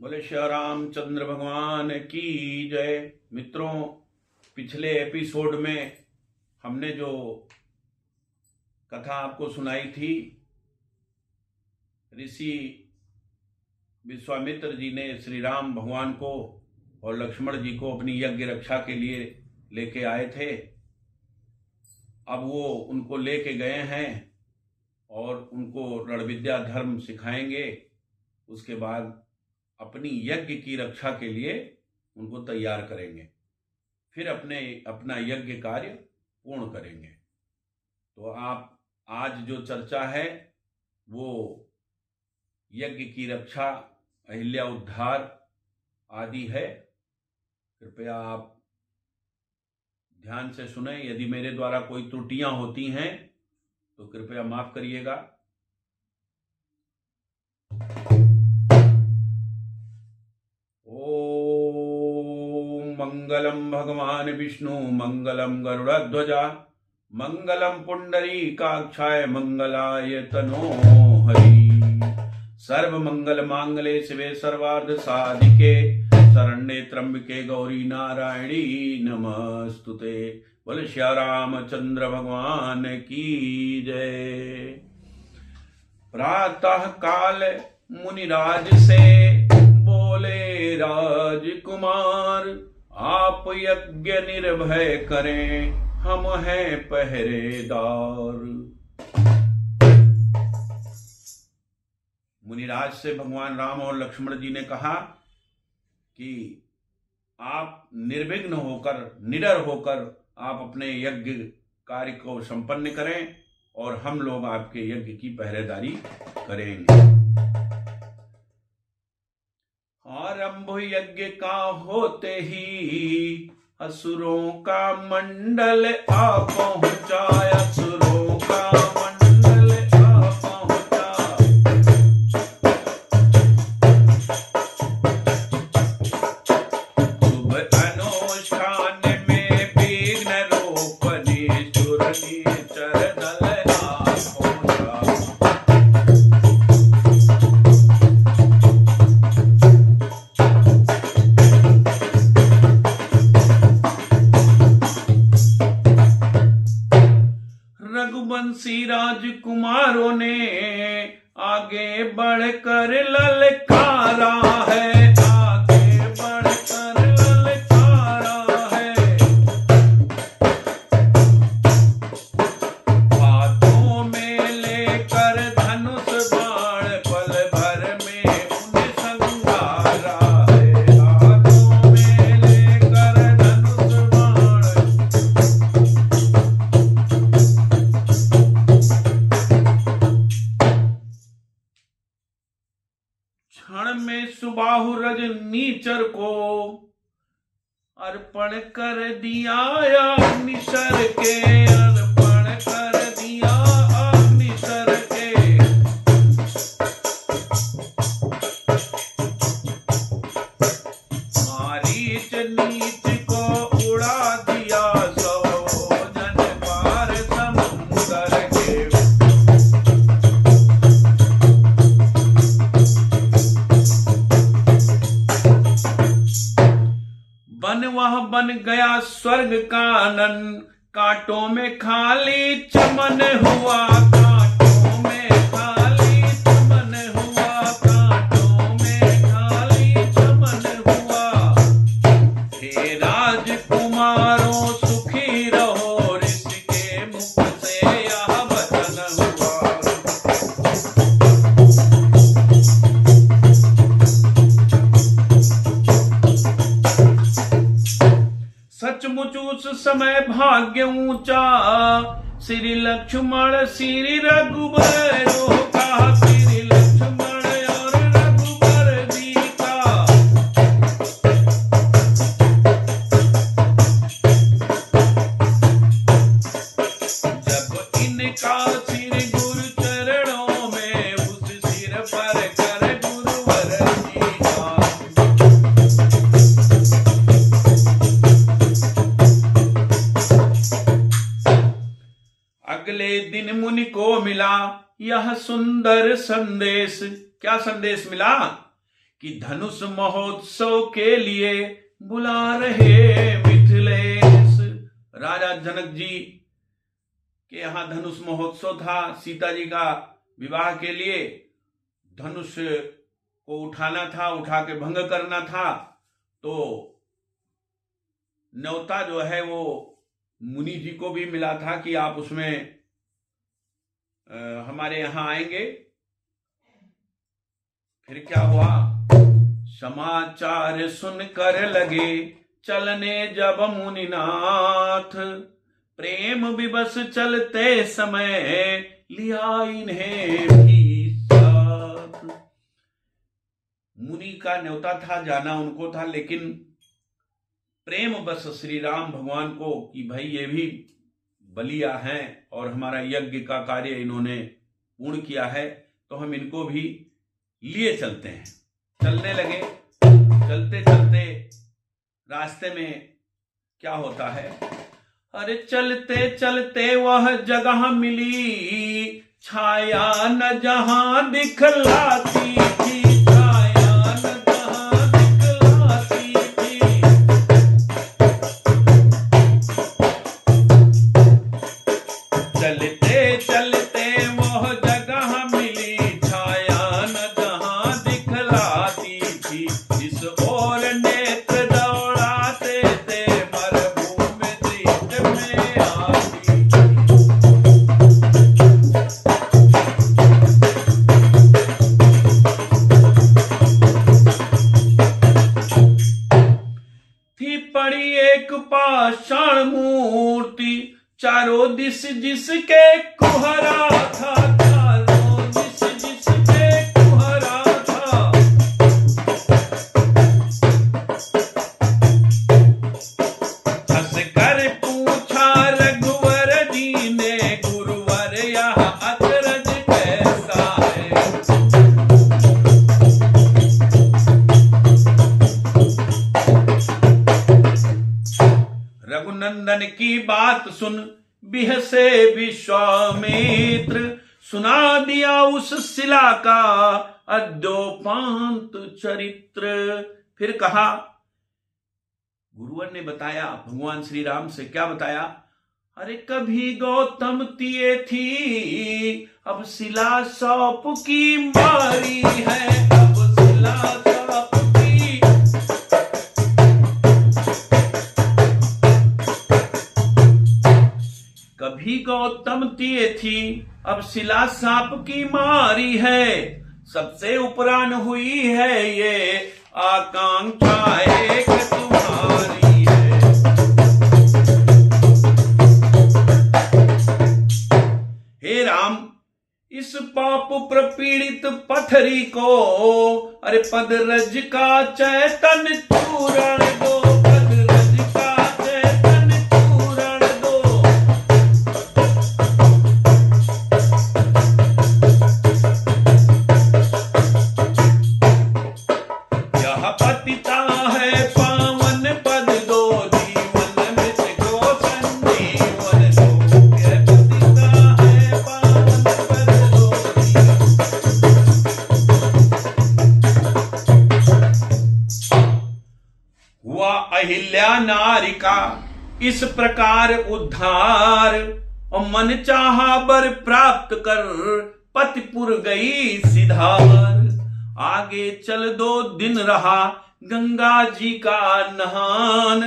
बोले श्री रामचंद्र भगवान की जय। मित्रों, पिछले एपिसोड में हमने जो कथा आपको सुनाई थी, ऋषि विश्वामित्र जी ने श्री राम भगवान को और लक्ष्मण जी को अपनी यज्ञ रक्षा के लिए लेके आए थे। अब वो उनको लेके गए हैं और उनको रण विद्या धर्म सिखाएंगे। उसके बाद अपनी यज्ञ की रक्षा के लिए उनको तैयार करेंगे, फिर अपना यज्ञ कार्य पूर्ण करेंगे। तो आप आज जो चर्चा है वो यज्ञ की रक्षा, अहिल्या उद्धार आदि है। कृपया आप ध्यान से सुने। यदि मेरे द्वारा कोई त्रुटियां होती हैं तो कृपया माफ करिएगा। ओम मंगलम भगवान विष्णु मंगलम गरुड़ध्वजा मंगलम पुंडरीकाक्षाय मंगलाय तनो हरि। सर्व मंगल मांगले शिवे सर्वार्थ साधिके शरण्ये त्र्यंबके गौरी नारायणी नमस्तुते। बोले श्री रामचंद्र भगवान की जय। प्रातः काल मुनिराज से बोले राजकुमार, आप यज्ञ निर्भय करें, हम हैं पहरेदार। मुनिराज से भगवान राम और लक्ष्मण जी ने कहा कि आप निर्विघ्न होकर, निडर होकर आप अपने यज्ञ कार्य को संपन्न करें और हम लोग आपके यज्ञ की पहरेदारी करेंगे। आरंभ यज्ञ का होते ही असुरों का मंडल आ पहुंचा, असुरों का मंडल आ पहुंचा। शुभ अनुष्ठान में विघ्न रूप निष्ठुर निश्चर दल आ पहुंचा। रघुवंशी राजकुमारों ने आगे बढ़कर ललकारा है, आगे बढ़कर ललकारा है। हाथों में लेकर धनुष बाण पल भर में उन्हें संगारा है, हाथों में लेकर धनुष बाण। क्षण में सुबाहु रजनीचर को अर्पण कर दिया अग्निशर के, अर्पण कर दिया अग्निशर के। मारीच नीच को उड़ा दिया, सौ जन पार समुंदर के। वन वह बन गया स्वर्ग कानन, कांटों में खाली चमन हुआ, कांटों में खाली चमन हुआ, कांटों में खाली चमन हुआ। हे राजकुमारों सुखी रहो, ऋषि के मुख से यह वचन हुआ। सचमुच उस समय भाग्य ऊंचा, श्री लक्ष्मण श्री रघुबर का, श्री लक्ष्मण और रघुबर जी का। जब इनका सिर गुरु चरणों में, उस सिर पर कर गुरुवर जी का। अगले दिन मुनि को मिला यह सुंदर संदेश। क्या संदेश मिला? कि धनुष महोत्सव के लिए बुला रहे मिथिलेश। राजा जनक जी के यहाँ धनुष महोत्सव था, सीता जी का विवाह के लिए धनुष को उठाना था, उठा के भंग करना था। तो न्योता जो है वो मुनि जी को भी मिला था कि आप उसमें हमारे यहाँ आएंगे। फिर क्या हुआ, समाचार सुनकर लगे चलने जब मुनिनाथ, प्रेम विवश चलते समय लिया इन्हें भी साथ। मुनि का न्योता था, जाना उनको था, लेकिन प्रेम बस श्री राम भगवान को कि भाई ये भी बलिया हैं और हमारा यज्ञ का कार्य इन्होंने पूर्ण किया है, तो हम इनको भी लिए चलते हैं। चलने लगे। चलते चलते रास्ते में क्या होता है, अरे चलते चलते वह जगह मिली, छाया न जहां दिखलाती थी, छाया न जहां दिखलाती थी। चलते चलते वह जगह मिली, छाया न जहां दिखलाती थी, जिस ओर नेत्र दौड़ाते थे मरुभूमि दृष्ट में आती थी। पड़ी एक पाषाण मूर्ति, चारों दिस जिसके कुहरा था, चारों दिस जिसके कुहरा था। हंस कर पूछा रघुवर जी ने, गुरुवर यह अचरज कैसा है। रघुनंदन की बात सुन बिहसे विश्वामित्र, सुना दिया उस शिला का अद्योपांत चरित्र। फिर कहा, गुरुवर ने बताया भगवान श्री राम से, क्या बताया, अरे कभी गौतम तिये थी, अब शिला सौंप की मारी है, अब शिला सौंप की। कभी गौतम तिये थी, अब शिला सांप की मारी है, सबसे उपरान हुई है ये आकांक्षा एक तुम्हारी है। हे राम, इस पाप प्रपीड़ित पथरी को अरे पदरज का चैतन्य चूरण दो, पदरज का चैतन्य चूरण दो। यह पतिता है पावन पद दो, जीवन मृत को संजीवन दो। यह पतिता है पावन पद दो, हुआ अहिल्या नारी का इस प्रकार उद्धार, और मन चाहा बर प्राप्त कर पतिपुर गई सिधार। आगे चल 2 दिन रहा गंगा जी का नहान,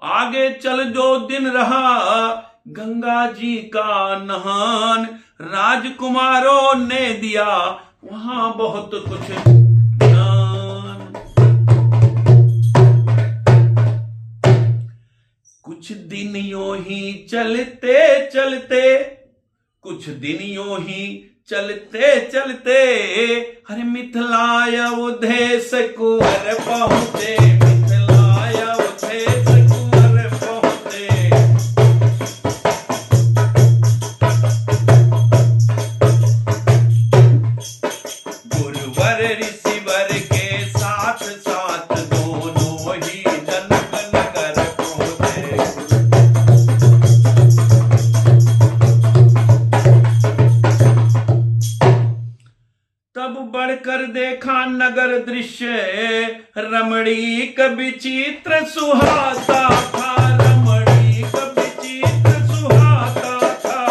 आगे चल 2 दिन रहा गंगा जी का नहान। राजकुमारों ने दिया वहां बहुत कुछ ज्ञान। कुछ दिन यूं ही चलते चलते, कुछ दिन यूं ही चलते चलते, हरे मिथिला अवधेश कुंवर पहुंचे, मिथिला अवधेश कुंवर पहुंचे। गुरुवर ऋषिवर के साथ साथ दोनों ही जनक नगर पहुंचे। तब बढ़कर देखा नगर दृश्य दृश्य रमणीक विचित्र सुहाता था, रमणीक विचित्र सुहाता था।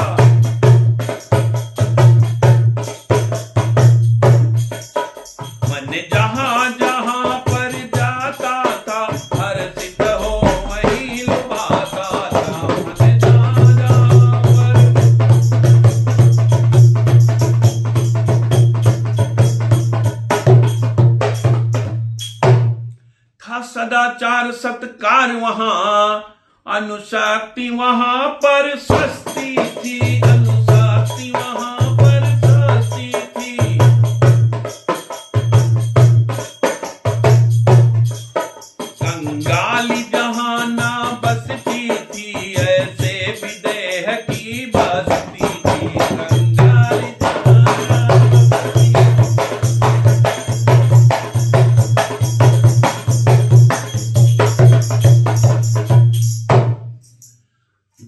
मन जहां जहां पर जाता था, हर्षित हो वहीं लुभाता था। मन जहां जहां पर था, सदाचार सत्कार वहां, अनुशक्ति वहां पर सस्ती थी, अनुशक्ति वहां पर सस्ती थी। कंगाली जहां ना बसती थी, ऐसे विदेह की बसती थी। कंगाली जहां ना बसती थी।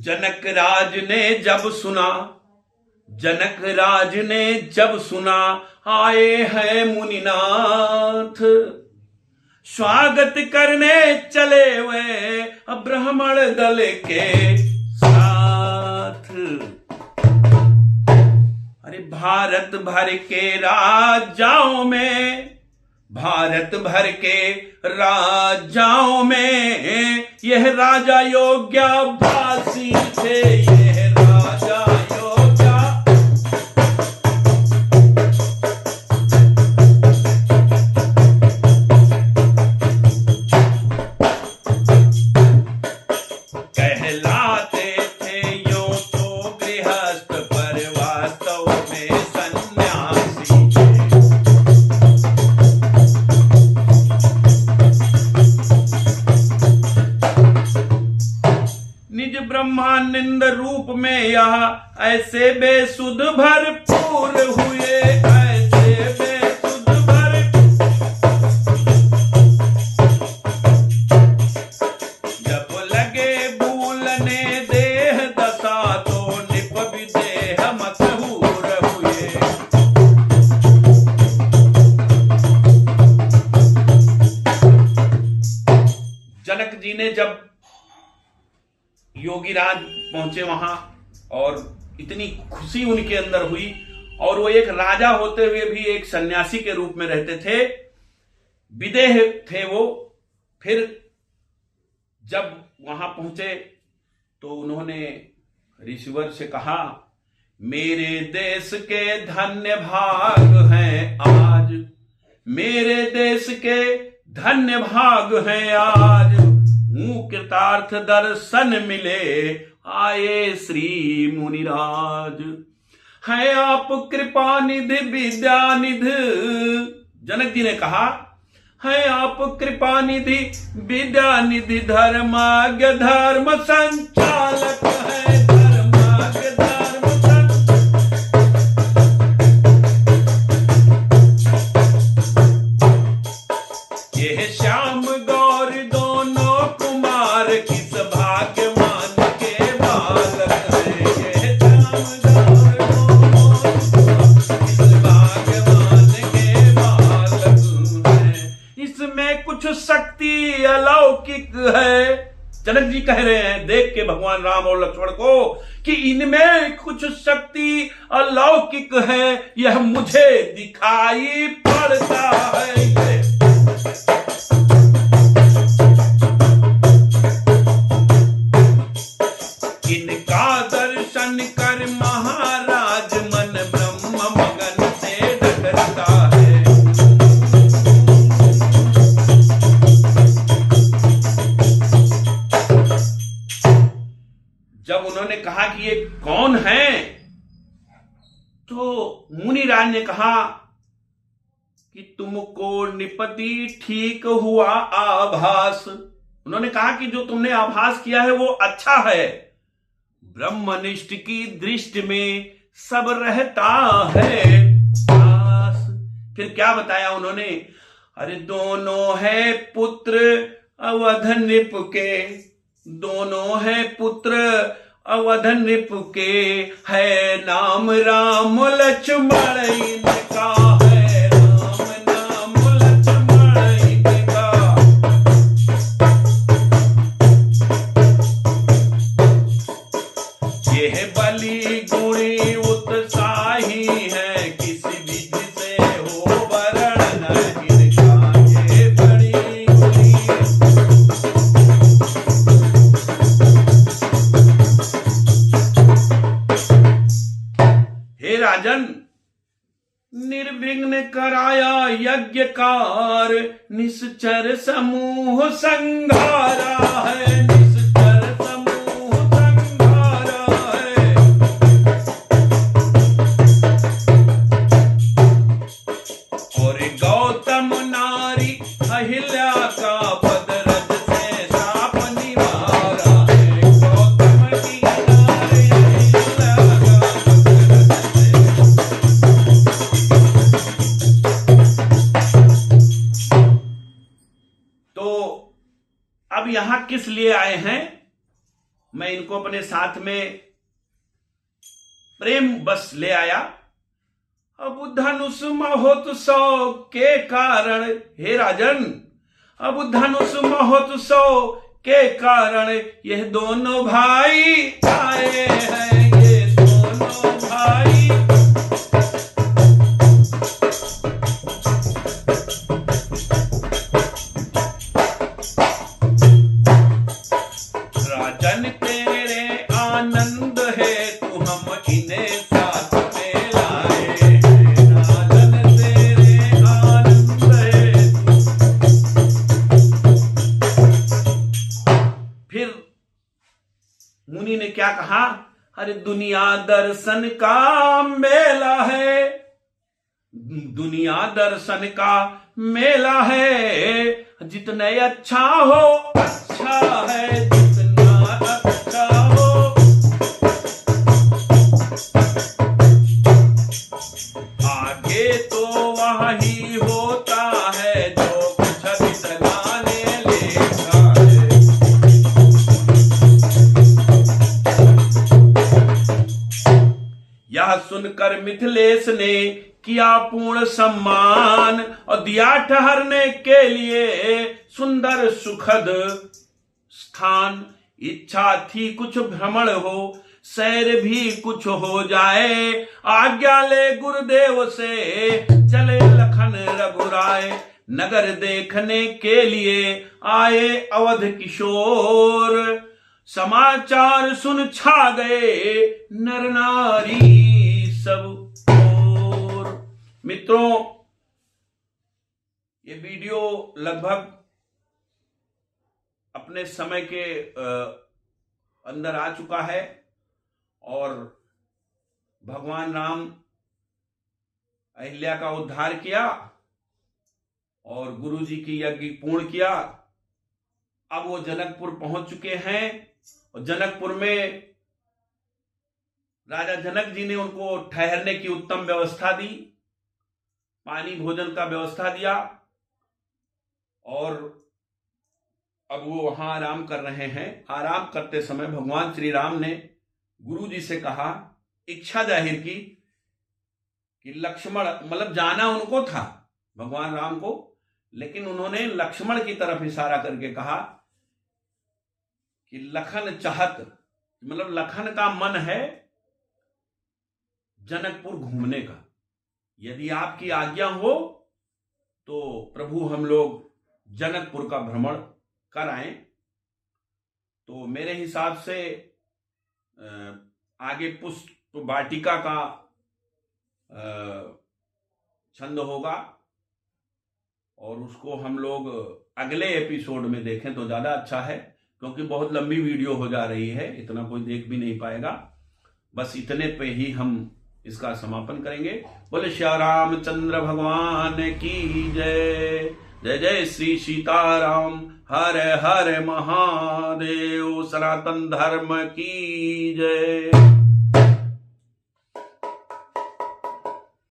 जनक राज ने जब सुना, जनक राज ने जब सुना, आए हैं मुनिनाथ, स्वागत करने चले वे ब्राह्मण दल के साथ। अरे भारत भर के राजाओं में, भारत भर के राजाओं में यह राजा योग्याभासी थे, यह राजा योग्या। कहलाते थे यूं तो गृहस्थ, पर वास्तव में सन्यासी थे। निज ब्रह्मानंद रूप में यह ऐसे बेसुध भरपूर हुए, ऐसे बेसुध भर। जब लगे भूलने देह दशा, तो निप विदेह मशहूर हुए। जनक जी ने जब योगीराज पहुंचे वहां, और इतनी खुशी उनके अंदर हुई, और वो एक राजा होते हुए भी एक सन्यासी के रूप में रहते थे, विदेह थे वो। फिर जब वहां पहुंचे तो उन्होंने ऋषिवर से कहा, मेरे देश के धन्य भाग हैं आज, मेरे देश के धन्य भाग हैं आज। हूँ कृतार्थ दर्शन मिले, आए श्री मुनिराज। है आप कृपा निधि विद्या निधि, जनक जी ने कहा, है आप कृपा निधि विद्या निधि, धर्माज्ञ धर्म संचालक है, धर्माज्ञ धर्म संचालक। ये श्याम गौर दोनों कुमार, किस भाग्यवान के बालक है। ये श्याम गौर दोनों किस भाग्यवान के बालक है। इसमें कुछ शक्ति अलौकिक है। जनक जी कह रहे हैं देख के भगवान राम और लक्ष्मण को कि इनमें कुछ शक्ति अलौकिक है, यह मुझे दिखाई पड़ता है। इनका दर्शन कर महाराज, मन ब्रह्म मगन से डरता है। जब उन्होंने कहा कि ये कौन है, तो मुनिराज ने कहा कि तुमको निपति ठीक हुआ आभास। उन्होंने कहा कि जो तुमने आभास किया है वो अच्छा है, ब्रह्मनिष्ठ की दृष्टि में सब रहता है पास। फिर क्या बताया उन्होंने, अरे दोनों है पुत्र अवध नृप के, दोनों है पुत्र अवध नृप के, है नाम राम लक्ष्मण इनका, है राम नाम लक्ष्मण कराया यज्ञकार, निश्चर समूह संघारा है, निश्चर समूह संघारा है। और गौतम नारी अहिल्या का पदरज से साप निवारा है, गौतम की नारी अहिल्या का पदरज से। तो अब यहां किस लिए आए हैं? मैं इनको अपने साथ में प्रेम बस ले आया। अब धनुष महोत्सव के कारण, हे राजन, अब धनुष महोत्सव के कारण यह दोनों भाई आए हैं, ये दोनों भाई। राजन तेरे आनंद है तू हम इन्हें साथ में लाए, राजन तेरे आनंद है। फिर मुनि ने क्या कहा? अरे दुनिया दर्शन का मेला है, दुनिया दर्शन का मेला है, जितने अच्छा हो अच्छा है, जितना अच्छा हो। आगे तो वही होता है जो कुछ दिखलाने लेता है। यह सुनकर मिथिलेश ने किया पूर्ण सम्मान और दिया ठहरने के लिए सुंदर सुखद स्थान। इच्छा थी कुछ भ्रमण हो, सैर भी कुछ हो जाए, आज्ञा ले गुरुदेव से चले लखन रघुराय। नगर देखने के लिए आए अवध किशोर, समाचार सुन छा गए नर नारी सब ओर। मित्रों, ये वीडियो लगभग अपने समय के अंदर आ चुका है और भगवान राम अहिल्या का उद्धार किया और गुरु जी की यज्ञ पूर्ण किया। अब वो जनकपुर पहुंच चुके हैं और जनकपुर में राजा जनक जी ने उनको ठहरने की उत्तम व्यवस्था दी, पानी भोजन का व्यवस्था दिया और अब वो वहां आराम कर रहे हैं। आराम करते समय भगवान श्री राम ने गुरु जी से कहा, इच्छा जाहिर की कि लक्ष्मण, मतलब जाना उनको था भगवान राम को, लेकिन उन्होंने लक्ष्मण की तरफ इशारा करके कहा कि लखन चाहत, मतलब लखन का मन है जनकपुर घूमने का, यदि आपकी आज्ञा हो तो प्रभु हम लोग जनकपुर का भ्रमण कराएं। तो मेरे हिसाब से आगे पुष्प वाटिका का छंद होगा और उसको हम लोग अगले एपिसोड में देखें तो ज्यादा अच्छा है, क्योंकि बहुत लंबी वीडियो हो जा रही है, इतना कोई देख भी नहीं पाएगा। बस इतने पे ही हम इसका समापन करेंगे। बोले श्री रामचंद्र भगवान की जय। जय जय श्री सीताराम। हर हर महादेव। सनातन धर्म की जय।